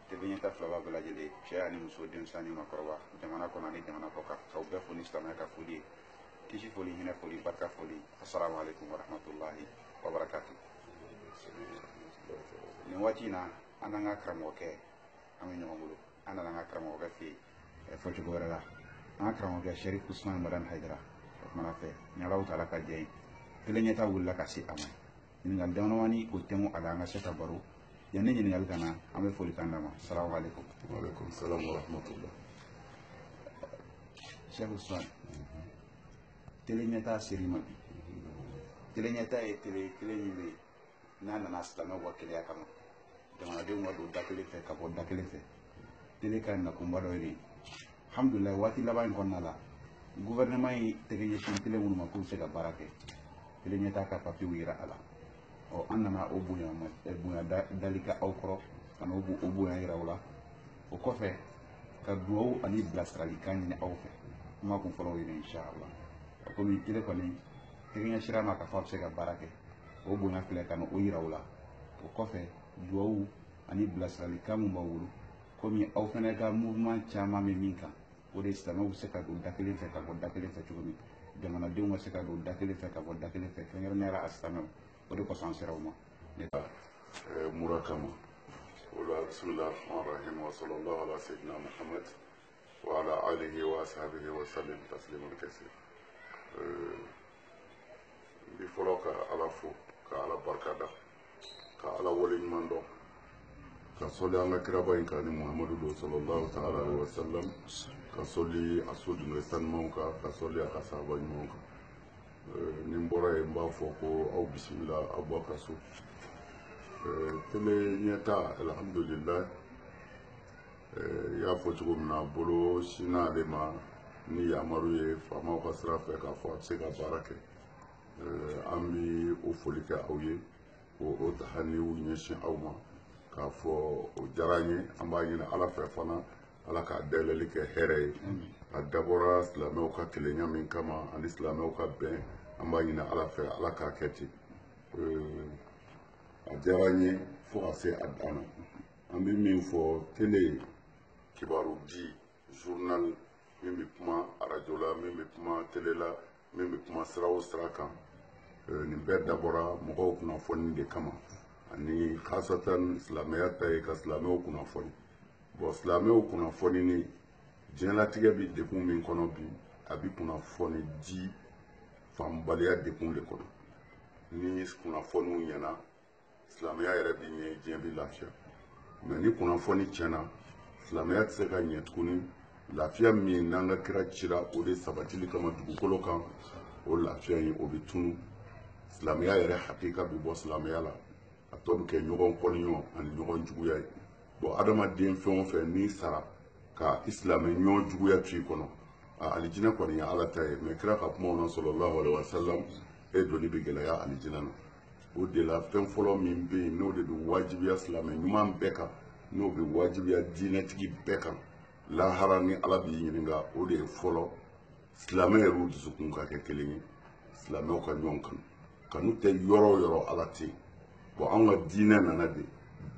Tebenyata flava bɛɛ lajɛlen cɛ ani muso denmisɛnnin ni makɔrɔba jamana kɔnɔ ani jamana kɔ kan k'aw bɛɛ fo ni silamɛya ka foli ye kisi foli hinɛ foli barika foli assalamu alaikum warahmatullahi wabarakatuh. Nin waati in na an n'an ka karamɔgɔkɛ an bɛ ɲɔgɔn bolo an nana an ka karamɔgɔkɛ fɛ yen fɔcogo wɛrɛ la an ka karamɔgɔkɛ Sherif Usman Madan Haidara o kumana fɛ ni Alahu taala ka jɛ ye teleɲɛta wulila ka se a ma ɲininkali damadamani o tɛnku a la an ka se ka baro yanni ɲininkali ka na an bɛ foli kan d'a ma assalamu alaikum. Wa alaikum salam wa rahmatullah. Sherif Usman teleɲɛta seri ma bi teleɲɛta ye tele min bɛ yen n'a nana silamɛw ka keleya kama jamanadenw ka don da kelen fɛ ka bɔ da kelen fɛ tele ka nakunba dɔ ye alhamdulillah waati laban in kɔnɔna la gouvernement ye tɛgɛ ɲɛsin tele minnu ma k'u bɛ se ka baara kɛ tele ɲɛta ka papiyew yira a la an nana o bonya dali kɛ aw kɔrɔ ka na o bonya yira aw la o kɔfɛ ka duwawu ani bilasiralikan ɲini aw fɛ kuma kun fɔlɔ ye inshallah komi tele kɔni tɛgɛ ɲɛsira ma ka fɔ a bɛ se ka baara kɛ o bonya filɛ ka na o yira aw la o kɔfɛ duwawu ani bilasiralikan min b'aw bolo komi aw fana ka mouvement caman bɛ min kan o de silamɛw bɛ se ka don da kelen fɛ ka bɔ da kelen fɛ cogo min jamanadenw ka se ka don da kelen fɛ ka bɔ da kelen fɛ kɛrɛnkɛrɛnnenya la silamɛw o de kɔsɔn an sera o ma. Mura kama ola bismillah rahman rahim wa sallallahu ala sayyidina Muhammad wa ala alihi wa ashabihi wa sallim tasliman kaseer. Bi fɔlɔ ka ala fo ka ala barika da ka ala wale ɲuman dɔn ka sɔli an ka kiraba in kan ni Muhammadu do sallallahu ta'ala alaihi wa sallam ka sɔli a so dungɛ sanumanw kan ka sɔli a ka sahaba ɲumanw kan. Ni n bɔra yen n b'a fɔ ko aw bisimila aw bɔ ka so. Tele ɲɛta alhamdulillah i y'a fɔ cogo min na bolo sinna ale ma ni yamaru ye faamaw ka sira fɛ k'a fɔ a bɛ se ka baara kɛ. An bɛ o foli kɛ aw ye o tahaniw ɲɛsin aw ma k'a fɔ o diyara an ye an b'a ɲini ala fɛ fana ala k'a dayɛlɛli kɛ hɛrɛ ye a dabɔra silamɛw ka kelenya min kama ani silamɛw ka bɛn an b'a ɲini ala fɛ ala k'a kɛ ten. A diyara an ye fo ka se a dan na an bɛ min fɔ tele kibaru di journal min bɛ kuma arajo la min bɛ kuma tele la min bɛ kuma sira o sira kan nin bɛɛ dabɔra mɔgɔw kunnafoni de kama ani khasatan silamɛya ta ye ka silamɛw kunnafoni silamɛw kunnafoni ni diɲɛlatigɛ bɛ degun min kɔnɔ bi a bɛ kunnafoni di faamubaliya degun de kɔnɔ ni kunnafoniw ɲɛna silamɛya yɛrɛ bɛ ɲɛ diɲɛ bɛ lafiya mɛ ni kunnafoni tiɲɛna silamɛya tɛ se ka ɲɛ tuguni lafiya min n'an ka kira cira o de sabatili kama dugukolo kan o lafiya in o bɛ tunu silamɛya yɛrɛ hakika bɛ bɔ silamɛya la a tɔ bɛ kɛ ɲɔgɔn kɔniyɔn ani ɲɔgɔn juguya ye adamaden fɛn o fɛn n'i sara ka silamɛ ɲɔgɔn juguya to i kɔnɔ alijinɛ kɔni ye ala ta ye mɛ kira ka kumaw na sallallahu alaihi wa sallam e doni bɛ gɛlɛya alijinɛ na o de la fɛn fɔlɔ min bɛ yen n'o de bɛ wajibiya silamɛ ɲuman bɛɛ kan n'o bɛ wajibiya diinɛtigi bɛɛ kan lahara ni ala b'i ɲininka o de ye fɔlɔ silamɛ yɛrɛw dusukun ka kɛ kelen ye silamɛw ka ɲɔgɔn kanu kanu tɛ yɔrɔ o yɔrɔ ala tɛ yen anw ka diinɛ nana de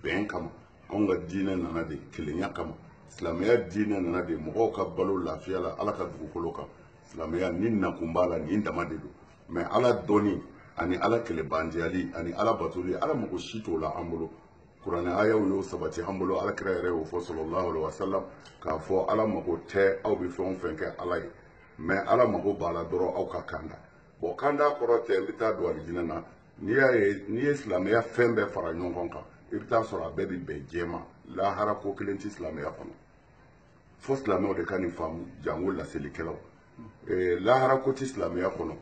bɛn kama anw ka diinɛ nana de kelenya kama silamɛya diinɛ nana de mɔgɔw ka balo lafiya la ala ka dugukolo kan silamɛya ni nakun b'a la nin dama de don mɛ ala dɔnni ani ala kɛlɛbanjali ani ala batoli ala mako si t'o la an bolo kuranɛ ayaw y'o sabati an bolo ala kira yɛrɛ y'o fɔ sallallahu alaihi wa sallam k'a fɔ ala mako tɛ aw bɛ fɛn o fɛn kɛ ala ye mɛ ala mako b'a la dɔrɔn aw ka kanda kanda kɔrɔ tɛ n bɛ taa don alijinɛ na n'i ye silamɛya fɛn bɛɛ fara ɲɔgɔn kan i bɛ taa sɔrɔ a bɛɛ bɛ bɛn diɲɛ ma lahara ko kelen tɛ silamɛya kɔnɔ fo silamɛw de ka nin faamu jango laselikɛlaw lahara ko tɛ silamɛya kɔnɔ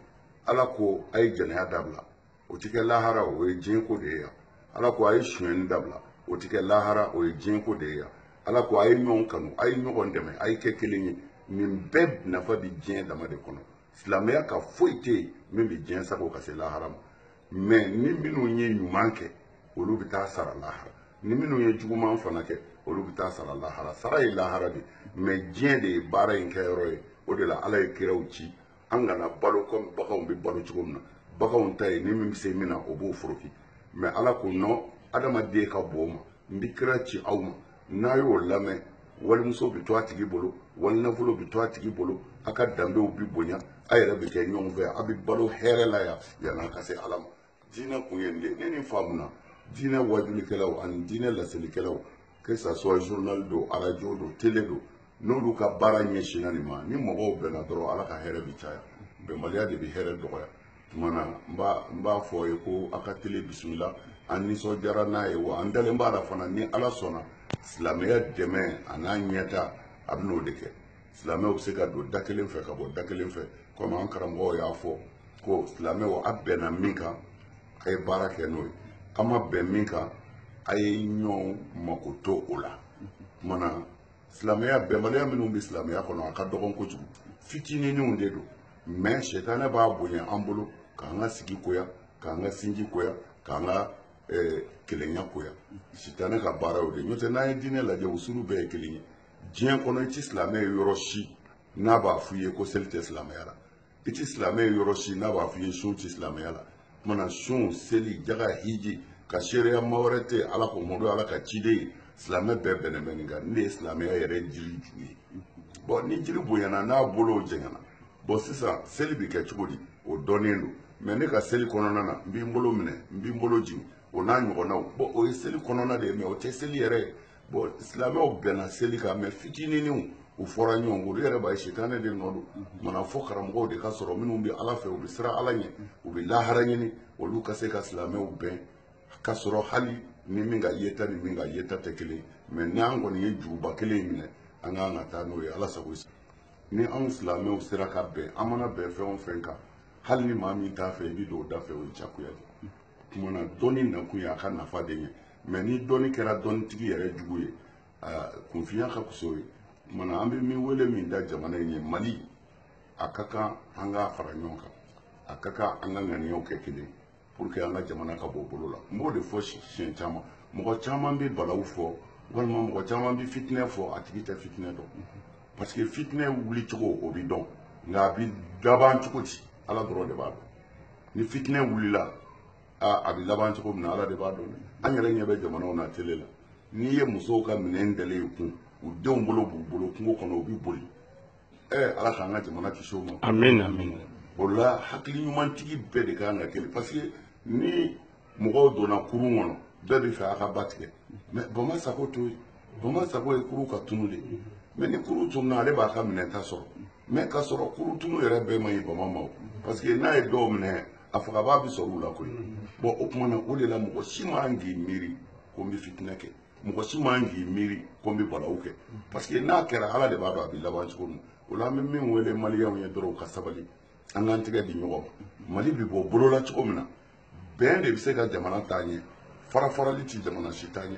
ala ko a ye jɛnɛya dabila o tɛ kɛ lahara o ye diɲɛ ko de ye yan ala ko a ye sonyɛni dabila o tɛ kɛ lahara o ye diɲɛ ko de ye yan ala ko a ye ɲɔgɔn kanu a ye ɲɔgɔn dɛmɛ a ye kɛ kelen ye nin bɛɛ nafa bɛ diɲɛ dama de kɔnɔ silamɛya ka foyi tɛ yen min bɛ diɲɛ sago ka se lahara ma mɛ ni minnu ye ɲuman kɛ olu bɛ taa sara lahara ni minnu ye juguman fana kɛ olu bɛ taa sara lahara sara ye lahara de mɛ diɲɛ de ye baara in kɛyɔrɔ ye o de la ala ye kiraw ci an kana balo komi baganw bɛ balo cogo min na baganw ta ye ni min bɛ se min na o b'o foroki mɛ ala ko nɔ adamaden ka bon o ma n bɛ kira ci aw ma n'a y'o lamɛn walimuso bɛ to a tigi bolo walinafolo bɛ to a tigi bolo a ka danbew bɛ bonya a yɛrɛ bɛ kɛ ɲɔgɔn fɛ a bɛ balo hɛrɛ la yan yan'a ka se ala ma diinɛ kun ye nin de ne ni faamuna diinɛ wajulikɛlaw ani diinɛ laselilikɛlaw que ça soit journal do radio do télé do n'olu ka baara ɲɛsinna nin ma ni mɔgɔw bɛnna dɔrɔn ala ka hɛrɛ bɛ caya bɛnbaliya de bɛ hɛrɛ dɔgɔya tuma na n b'a fɔ ye ko a ka télé bisimila an nisɔndiyara n'a ye wa an dalen b'a la fana ni ala sɔnna silamɛya dɛmɛ a n'a ɲɛta a bɛ n'o de kɛ silamɛw bɛ se ka don da kelen fɛ ka bɔ da kelen fɛ komi an karamɔgɔw y'a fɔ ko silamɛw a bɛnna min kan a ye baara kɛ n'o ye a ma bɛn min kan a ye ɲɔgɔn mako to o la tuma na silamɛya bɛnbaliya minnu bɛ silamɛya kɔnɔ a ka dɔgɔn kojugu fitininw de don mɛ sɛtanɛ b'a bonya an bolo k'an ka sigi koya k'an ka sinji koya k'an ka kelenya koya sɛtanɛ ka baara y'o de n'o tɛ n'an ye diinɛ lajɛ usulu bɛɛ ye kelen ye diɲɛ kɔnɔ i ti silamɛ ye yɔrɔ si n'a b'a f'i ye ko seli tɛ silamɛya la i ti silamɛ ye yɔrɔ si n'a b'a f'i ye sun ti silamɛya la tuma na sun seli jaga hiji ka seereya ma wɛrɛ tɛ ala ko mɔdɔ ala ka ciden ye silamɛ bɛɛ bɛnnen bɛ nin kan ne ye silamɛya yɛrɛ jiri ju ye bɔn ni jiri bonyana n'a bolo jɛngɛna bɔn sisan seli bɛ kɛ cogo di o dɔnnen don mɛ ne ka seli kɔnɔna na n bɛ n bolo minɛ n bɛ n bolo jigin o n'a ɲɔgɔnnaw bɔn o ye seli kɔnɔna de ye mɛ o tɛ seli yɛrɛ ye bɔn silamɛw bɛnna seli kan mɛ fitininw u fɔra ɲɔgɔn kɔ olu yɛrɛ b'a ye sitanɛ de nɔ don mana fɔ karamɔgɔw de ka sɔrɔ minnu bɛ ala fɛ u bɛ siran ala ɲɛ u bɛ lahara ɲini olu ka se ka silamɛw bɛn ka sɔrɔ hali ni min ka yeta ni min ka yeta tɛ kelen mɛ n'an kɔni ye juguba kelen in minɛ an k'an ka taa n'o ye ala sago i ni anw silamɛw sera ka bɛn an mana bɛn fɛn o fɛn kan hali ni maa min t'a fɛ i bɛ don o da fɛ o ye diyagoya de tuma na dɔnni nakun ye a ka nafa de ye mɛ ni dɔnni kɛra dɔnnitigi yɛrɛ jugu ye kunfiya ka kuso ye tuma na an bɛ min wele min da jamana in ye mali a ka kan an k'a fara ɲɔgɔn kan a ka kan an ka ŋaniyaw kɛ kelen pour que an ka jamana ka bɔ bolo la n b'o de fɔ siɲɛ caman mɔgɔ caman bɛ balawu fɔ walima mɔgɔ caman bɛ fitinɛ fɔ a tigi tɛ fitinɛ dɔn parce que fitinɛ wuli cogo o bɛ dɔn nka a bɛ laban cogo di ala dɔrɔn de b'a dɔn ni fitinɛ wulila a bɛ laban cogo min na ala de b'a dɔn an yɛrɛ ɲɛ bɛ jamanaw na tele la n'i ye musow ka minɛn dalen kun u denw bolo b'u bolo kungo kɔnɔ u bɛ boli ala k'an ka jamana kisi o ma amin amin o la hakili ɲumantigi bɛɛ de kan ka kelen parce que ni mɔgɔw donna kurun kɔnɔ bɛɛ bɛ fɛ a ka ba tigɛ mɛ bama sago to yen bama sago ye kuru ka tunu de mɛ ni kuru tununa ale b'a ka minɛta sɔrɔ mɛ ka sɔrɔ kuru tunu yɛrɛ bɛɛ ma ɲi bama ma o parce que n'a ye dɔw minɛ a fagaba bɛ sɔrɔ u la koyi bɔn o tuma na o de la mɔgɔ si man k'i miiri ko n bɛ fitinɛ kɛ mɔgɔ si man k'i miiri ko n bɛ balawu kɛ parce que n'a kɛra ala de b'a dɔn a bɛ laban cogo min o la an bɛ min wele maliyɛnw ye dɔrɔn u ka sabali an k'an tɛgɛ di ɲɔgɔn ma mali bɛ bɔ bolola cogo min na bɛn de bɛ se ka jamana taa ɲɛ fara-farali ti jamana si taa ɲɛ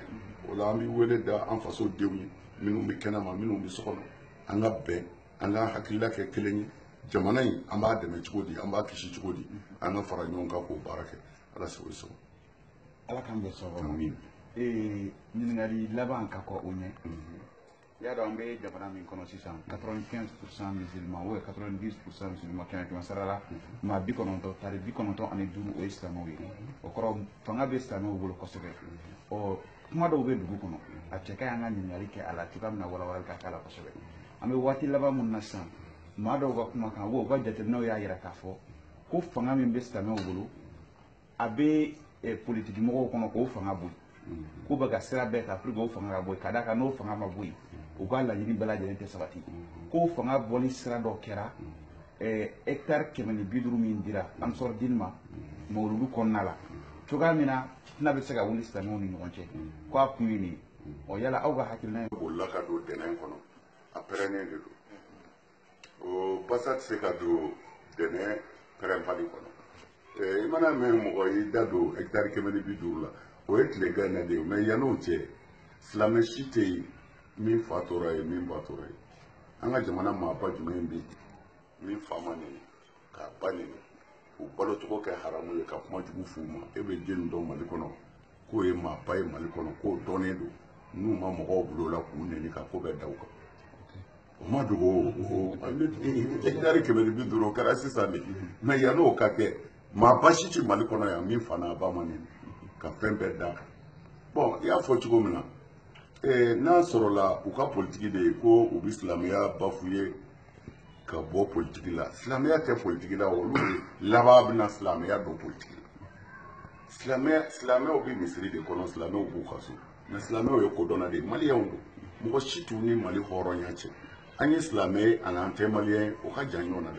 o la an bɛ wele da an faso denw ye minnu bɛ kɛnɛma minnu bɛ so kɔnɔ an ka bɛn an ka hakilila kɛ kelen ye jamana in an b'a dɛmɛ cogo di an b'a kisi cogo di an ka fara ɲɔgɔn kan k'o baara kɛ ala sago i sago ala k'an bɛ sɔrɔ ɲininkali laban ka kɔ o ɲɛ i y'a dɔn an bɛ jamana min kɔnɔ sisan 95% musulman ou 90% musulman kɛmɛ sara la maa 90 tari 95 o ye silamɛw ye o kɔrɔ fanga bɛ silamɛw bolo kosɛbɛ ɔ kuma dɔw bɛ dugu kɔnɔ a cɛ ka y'an ka ɲininkali kɛ a la cogoya min na walawalali ka k'a la kosɛbɛ an bɛ waati laban mun na sisan maa dɔw ka kuma kan u ka jateminɛw y'a jira k'a fɔ ko fanga min bɛ silamɛw bolo a bɛ politiki mɔgɔw kɔnɔ k'o fanga bɔ k'u bɛ ka sira bɛɛ ta pour que o fanga ka bɔ yen ka d'a kan n'o fanga ma bɔ yen u ka laɲini bɛɛ lajɛlen tɛ sabati k'o fanga bɔli sira dɔ kɛra hectare 150 min dira Ansɔrudini ma Mawuludu kɔnɔna la cogoya min na fitina bɛ se ka wuli silamɛw ni ɲɔgɔn cɛ k'a kun ye nin ye ɔ yala aw ka hakilina ye bolila ka don dɛnɛn kɔnɔ a pɛrɛnnen de don o basa tɛ se ka don dɛnɛn pɛrɛnpali kɔnɔ i mana mɛn mɔgɔ y'i da don hectare 150 la o ye tile ganna de ye mɛ yann'o cɛ silamɛ si tɛ yen min fa tora ye min ba tora ye an ka jamana maaba jumɛn bɛ yen min fa ma nɛni k'a ba nɛni u balocogo kɛ haramu ye ka kuma jugu f'u ma e bɛ den dɔn mali kɔnɔ k'o ye maaba ye mali kɔnɔ k'o dɔnnen don n'u ma mɔgɔw bolo la k'u nɛni ka ko bɛɛ da u kan o ma dogo o hectare 150 o kɛra sisan de mɛ yann'o ka kɛ maaba si tɛ mali kɔnɔ yan min fa n'a ba ma nɛni ka fɛn bɛɛ d'a kan bɔn i y'a fɔ cogo min na n'a sɔrɔla u ka politiki de ye ko u bɛ silamɛya bafuye ka bɔ politiki la silamɛya tɛ politiki la olu laban bɛna silamɛya don politiki la silamɛw bɛ misiri de kɔnɔ silamɛw b'u ka so mɛ silamɛw ye kodɔnna de ye maliyɛnw don mɔgɔ si t'u ni mali hɔrɔnya cɛ an ye silamɛ ye ani an tɛ maliyɛn o ka jan ɲɔgɔn na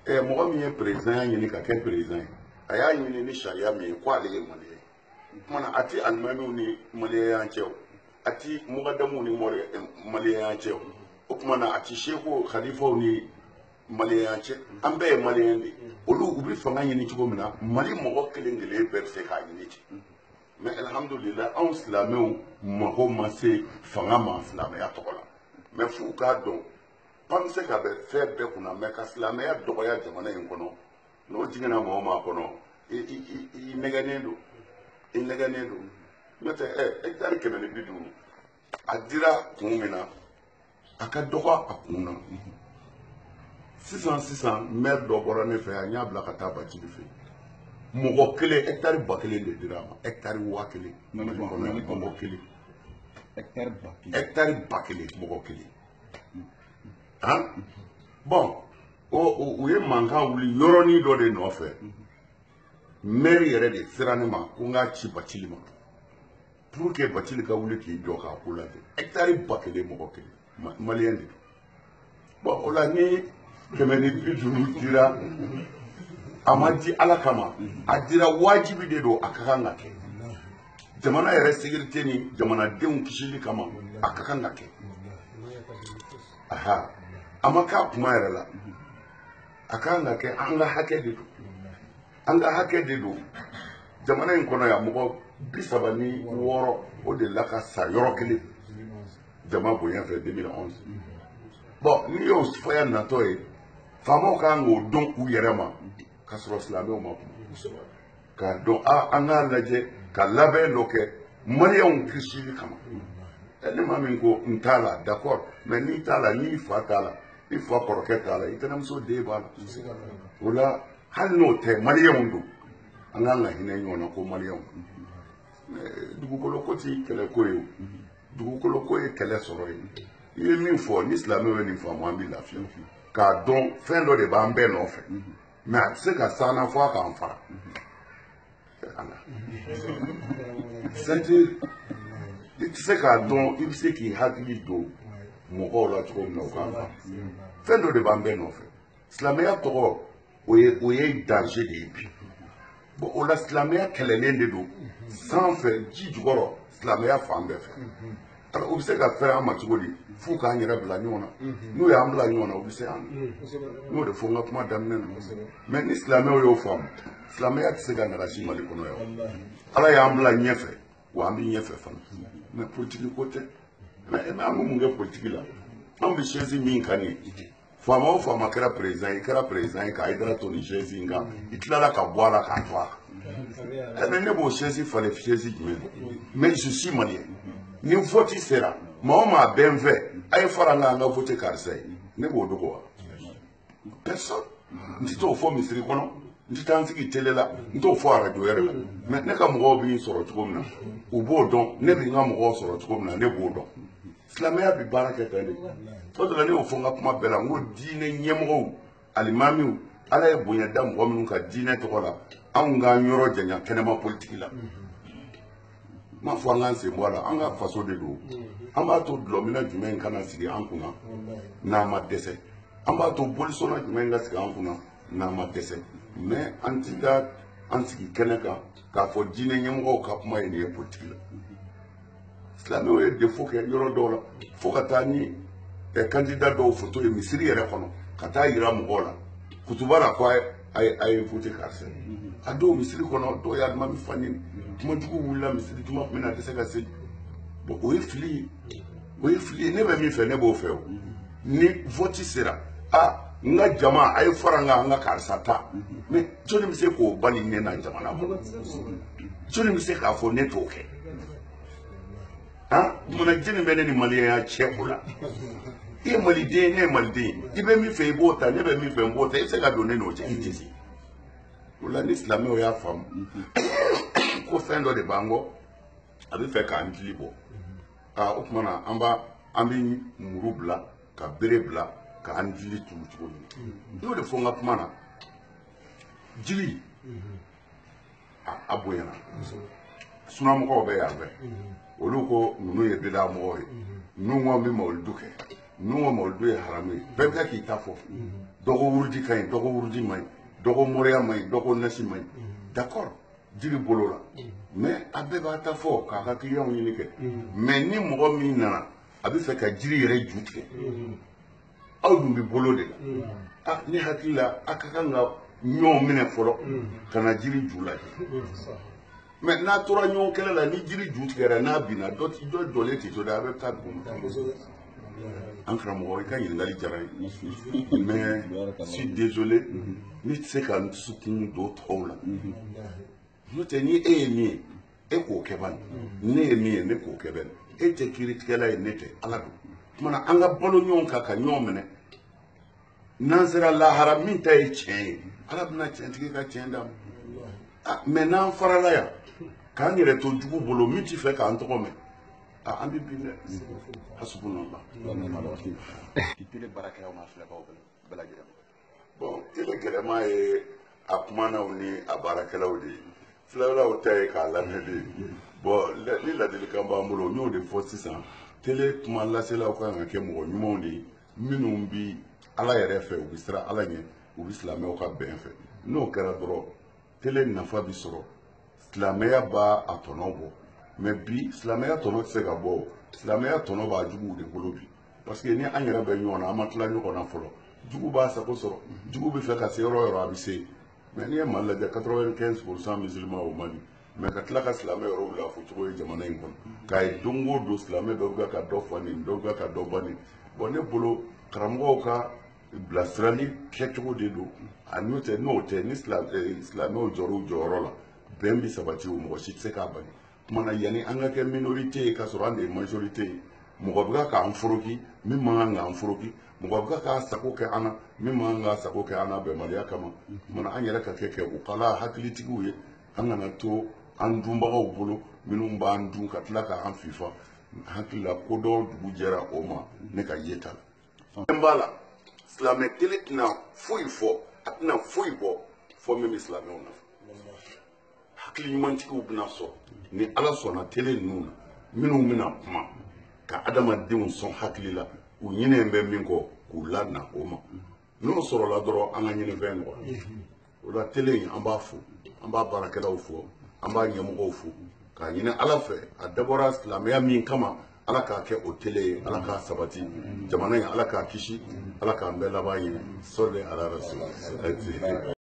dɛ mɔgɔ min ye perezan y'a ɲini ka kɛ perezan ye a y'a ɲini ni sariya min ye ko ale ye maliyɛn o kumana a tɛ alimamiw ni maliyɛnya cɛ o a tɛ mugadamuw ni maliyɛnya cɛ o kumana a tɛ seko khalifaw ni maliyɛnya cɛ an bɛɛ ye maliyɛn de olu u bɛ fanga ɲini cogo min na mali mɔgɔ kelen kelen bɛɛ bɛ se k'a ɲini ten mɛ alhamdulillah anw silamɛw mago ma se fanga ma silamɛya tɔgɔ la mɛ f'u k'a dɔn pan bɛ se ka bɛ fɛn bɛɛ kunna mɛ ka silamɛya dɔgɔya jamana in kɔnɔ n'o jiginna mɔgɔ ma kɔnɔ i nɛgɛnnen don n'o tɛ hectare 150 a dira kun min na a ka dɔgɔ a kun na sisan maire dɔ bɔra ne fɛ yan n y'a bila ka taa Bacili fɛ mɔgɔ kelen hectare 1000 de dira a ma hectare 1000 mɔgɔ kelen hectare 1000 mɔgɔ kelen bon u ye mankan wuli yɔrɔnin dɔ de nɔfɛ maire yɛrɛ de sera ne ma ko n k'a ci Bacili ma pour que Bacili ka wuli k'i jɔ k'a ko lajɛ hectare 1000 mɔgɔ kelen maliyɛn de don bon o la ni 150 dira a ma di ala kama a dira wajibi de don a ka kan ka kɛ jamana yɛrɛ sécurité ni jamanadenw kisili kama a ka kan ka kɛ aha a ma k'a kuma yɛrɛ la a ka kan ka kɛ an ka hakɛ de don jamana in kɔnɔ yan mɔgɔ 36 o de la ka sa yɔrɔ kelen jama bonya fɛ 2011 bon n'i y'o fɔya natɔ ye faamaw kan k'o dɔn u yɛrɛ ma ka sɔrɔ silamɛw ma kuma k'a dɔn an k'a lajɛ ka labɛn dɔ kɛ maliyɛnw kisili kama ne maa min ko n t'a la d'accord mais n'i t'a la n'i fa t'a la i fa kɔrɔkɛ t'a la i tɛnɛmuso den b'a la o la hali n'o tɛ maliyɛnw don an k'an ka hinɛ ɲɔgɔn na ko maliyɛnw dugukolo ko ti kɛlɛ ko ye o dugukolo ko ye kɛlɛ sɔrɔ ye i ye min fɔ ni silamɛw ye nin faamu an bɛ lafiya k'a dɔn fɛn dɔ de b'an bɛɛ nɔfɛ mɛ a tɛ se ka sanna fɔ a k'an fara c'est-à-dire i tɛ se k'a dɔn i bɛ se k'i hakili don mɔgɔw la cogo min na o k'an fara fɛn dɔ de b'an bɛɛ nɔfɛ silamɛya tɔgɔ o ye danger de ye bi bon o la silamɛya kɛlɛlen de don sanfɛ ji jukɔrɔ silamɛya fan bɛɛ fɛ alors u bɛ se ka fɛn an ma cogo di f'u k'an yɛrɛ bila ɲɔgɔn na n'u y'an bila ɲɔgɔn na u bɛ se an n'o de fɔ n ka kuma daminɛ na mais ni silamɛw y'o faamu silamɛya tɛ se ka nagasi mali kɔnɔ yan ala y'an bila ɲɛfɛ wa an bɛ ɲɛfɛ fana mais politiki ko tɛ mais an bɛ mun kɛ politiki la an bɛ chaise min kan ye faama o faama kɛra président ye i kɛra président ye k'a Haidara to nin chaise in kan i tilala ka bɔ a la k'a to a kan mais ne b'o chaise falen chaise jumɛn mais je suis malien ni vote sera maa o maa bɛn fɛ a ye fara n kan an ka vote karisa ye ne b'o dogo wa personne n tɛ t'o fɔ misiri kɔnɔ n tɛ taa n sigi télé la n t'o fɔ arajo yɛrɛ la mais ne ka mɔgɔw b'i sɔrɔ cogo min na u b'o dɔn ne bɛ n ka mɔgɔw sɔrɔ cogo min na ne b'o dɔn silamɛya bɛ baara kɛ tan de o de la ne y'o fɔ n ka kuma bɛɛ la n ko diinɛ ɲɛmɔgɔw alimamiw ala ye bonya da mɔgɔ minnu ka diinɛ tɔgɔ la anw k'an yɔrɔ janya kɛnɛma politiki la n m'a fɔ an k'an sen bɔ a la an ka faso de don an b'a to dulɔmina jumɛn kana sigi an kunna n'an ma dɛsɛ an b'a to bolisɔnna jumɛn ka sigi an kunna n'an ma dɛsɛ mais an ti da an sigi kɛnɛ kan k'a fɔ diinɛ ɲɛmɔgɔw ka kuma ye nin ye politiki la silamɛw ye défaut kɛ yɔrɔ dɔw la fo ka taa ni candidat dɔw photo ye misiri yɛrɛ kɔnɔ ka taa yira mɔgɔw la kutuba la ko a ye voté karisa a dɔw misiri kɔnɔ dɔw ye alimami fa ɲini kumajugu wulila misiri juma tun bɛ na a tɛ se ka se bon o ye fili ye ne bɛ min fɛ ne b'o fɛ o ni vote sera n ka jama a ye fara n kan an ka karisa ta mais jɔnni bɛ se k'o bali ne na jamana kɔnɔ jɔnni bɛ se k'a fɔ ne t'o kɛ jamana jɛni bɛ ne ni maliyɛnya cɛ o la i ye maliden ne ye maliden i bɛ min fɛ i b'o ta ne bɛ min fɛ n b'o ta i bɛ se ka don ne n'o cɛ i tɛ se o la ni silamɛw y'a faamu ko fɛn dɔ de b'an kɔ a bɛ fɛ k'an dili bɔ o kuma na an bɛ muru bila ka bere bila ka an jili turu cogo min n'o de fɔ n ka kuma na jili a bonyana sunamɔgɔw bɛ yan fɛ olu ko ninnu ye bida mɔgɔw ye ninnu ko min mawulidu kɛ ninnu ko mawulidu ye haramu ye bɛɛ bɛ k'i ta fɔ dɔgɔ wurudi ka ɲi dɔgɔ wurudi ma ɲi dɔgɔ mɔriya ma ɲi dɔgɔ nasi ma ɲi d'accord jiri bolo la mais a bɛɛ b'a ta fɔ k'a ka kiliyanw ɲini kɛ mais ni mɔgɔ min nana a bɛ fɛ ka jiri yɛrɛ ju tigɛ aw dun bɛ bolo de la ne hakili la a ka kan ka ɲɔgɔn minɛ fɔlɔ ka na jiri ju lajɛ mais n'a tora ɲɔgɔn kɛlɛ la ni jiri ju tigɛra n'a binna dɔ jɔlen tɛ to dɛ a bɛ taa dugu an karamɔgɔ i ka ɲininkali diyara n ye mais je suis désolé ne tɛ se ka n dusukun don tɔw la n'o tɛ ni e ye min ye e k'o kɛ bani ne ye min ye ne k'o kɛ bani e tɛ kiiritigɛla ye ne tɛ ala don kumana an ka balo ɲɔgɔn kan ka ɲɔgɔn minɛ n'an sera lahara min ta ye tiɲɛ ye ala bɛna tiɲɛtigi ka tiɲɛ d'a ma mais n'an farala yan k'an yɛrɛ to jugu bolo min tɛ fɛ k'an tɔgɔ mɛn an bɛ bin dɛ hasubunallah ki tele baarakɛlaw ma filɛbaw bɛɛ lajɛlen bon tele gɛlɛma ye a kumanaw ni a baarakɛlaw de ye filɛlaw ta ye k'a lamɛn de ye bon ni ladilikan b'an bolo n y'o de fɔ sisan tele kuma laselaw kan ka kɛ mɔgɔ ɲumanw de ye minnu bi ala yɛrɛ fɛ u bɛ siran ala ɲɛ u bɛ silamɛw ka bɛn fɛ n'o kɛra dɔrɔn tele nafa bi sɔrɔ silamɛya b'a a tɔnɔ bɔ mais bi silamɛya tɔnɔ tɛ se ka bɔ silamɛya tɔnɔ b'a juguw de bolo bi parce que ni an yɛrɛ bɛ ɲɔgɔn na an ma tila ɲɔgɔn na fɔlɔ jugu b'a sago sɔrɔ jugu bɛ fɛ ka se yɔrɔ o yɔrɔ a bɛ se mais n'i ye mali lajɛ 95% musulman o mali mais ka tila ka silamɛ yɔrɔ bila fɔ cogo ye jamana in kɔnɔ k'a ye don o don silamɛ dɔw bɛ ka dɔ fɔ nin dɔw bɛ ka dɔ bɔ nin bon ne bolo karamɔgɔw ka bilasirali kɛcogo de don a n'o tɛ ni silamɛw jɔra u jɔyɔrɔ la bɛn bɛ sabati o mɔgɔ si tɛ se k'a bali kumana yanni an ka kɛ minorité ye ka sɔrɔ an de ye majorité ye mɔgɔ bɛ k'an foroki min man kan k'an foroki mɔgɔ bɛ k'a sago kɛ an na min man kan k'a sago kɛ an na bɛnbaliya kama kumana an yɛrɛ ka kɛ u kala hakilitigiw ye an kana to an dunbagaw bolo minnu b'an dun ka tila k'an fifa hakili la ko dɔw dugu jɛra o ma ne ka ye ta la n b'a la silamɛ kelen tɛna foyi fɔ a tɛna foyi bɔ fɔ min bɛ silamɛw nafa hakili ɲumantigiw bɛna sɔrɔ ni ala sɔnna tele ninnu na minnu bɛna kuma ka adamadenw sɔn hakili la u ɲinɛn bɛ min kɔ k'u ladina o ma n'o sɔrɔla dɔrɔn an ka ɲinifɛn nɔgɔya o la tele in an b'a fo an b'a baarakɛlaw fo an b'a ɲɛmɔgɔw fo k'a ɲini ala fɛ a dabɔra silamɛya min kama ala k'a kɛ o tele ye ala k'a sabati jamana in ala k'a kisi ala k'an bɛɛ laban ɲini sɔli ala rasul